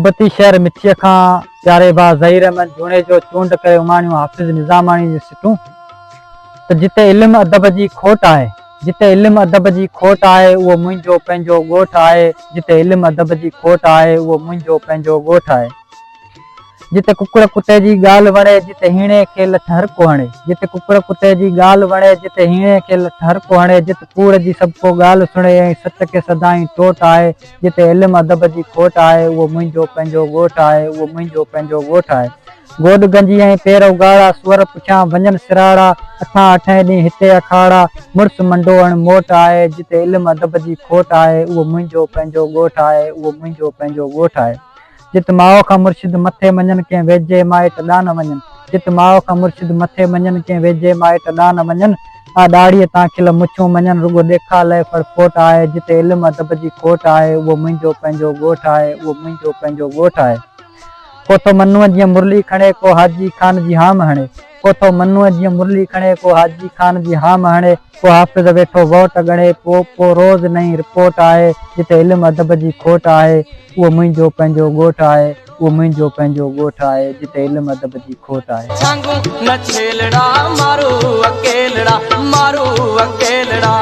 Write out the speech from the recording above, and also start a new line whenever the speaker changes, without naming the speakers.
मोहब्बती शहर मिठीअ खां प्यारे भाउ ज़हीर अहमद जूणे जो चूंड करे उमाणियूं हाफ़िज़ निज़ामाणी जी सिटूं। त जिते इल्म अदब जी खोट आहे, जिते इल्म अदब जी खोट आहे, उहो मुंहिंजो पंहिंजो ॻोठ आहे। जिते इल्म अदब जी खोट आहे, उहो मुंहिंजो पंहिंजो ॻोठ आहे। जिते कुकड़ कुते जी ॻाल्हि वणे, जिते हीणे खे लठ हर को हणे। जिते कुकड़ कुते जी ॻाल्हि वणे, जिते हीणे खे लठ हर को हणे। जिते कूड़ जी सभु को ॻाल्हि सुणे ऐं सच खे सदाईं टोट आहे। जिते इल्म अदब जी खोट आहे, उहो मुंहिंजो पंहिंजो ॻोठ आहे, उहो मुंहिंजो पंहिंजो ॻोठ आहे। गोॾ गंजी ऐं पेर उगाड़ा, सुअर पुठियां वञनि सिराड़ा। अठां अठें ॾींहुं हिते अखाड़ा, मुड़ुसु मंडो अणमोट आहे। जिते इल्म अदब जी खोट आहे, उहो मुंहिंजो पंहिंजो ॻोठ आहे, उहो मुंहिंजो पंहिंजो ॻोठ आहे। जिते माउ खां मुर्शिद मथे मञनि, कंहिं वेझे माइट ॾांहुं न वञनि। जिते माउ खां मुर्शिद मथे मञनि, कंहिं वेझे माइट ॾांहुं न वञनि। आ ॾाढ़ीअ तां खिल मुछूं मञनि, रुॻो ॾेखा लए फड़फोट आहे। जिते इल्म अदब जी खोट आहे, उहो मुंहिंजो पंहिंजो ॻोठ आहे, उहो मुंहिंजो पंहिंजो ॻोठ आहे। को थो मन्नूअ जीअं मुरली खणे, को हाजी ख़ान जी हाम हणे। को थो मन्नूअ जीअं मुरली खणे, को हाजी ख़ान जी हाम हणे। को हाफ़िज़ वेठो वोट ॻणे, को रोज़ नई रिपोर्ट आहे। जिते इल्म अदब जी खोट आहे, उहो मुंहिंजो पंहिंजो ॻोठ आहे, उहो मुंहिंजो पंहिंजो ॻोठ आहे। जिते इल्म अदब जी खोट आहे।
छंगू न छेलड़ा मारो अकेलड़ा, मारो अकेलड़ा।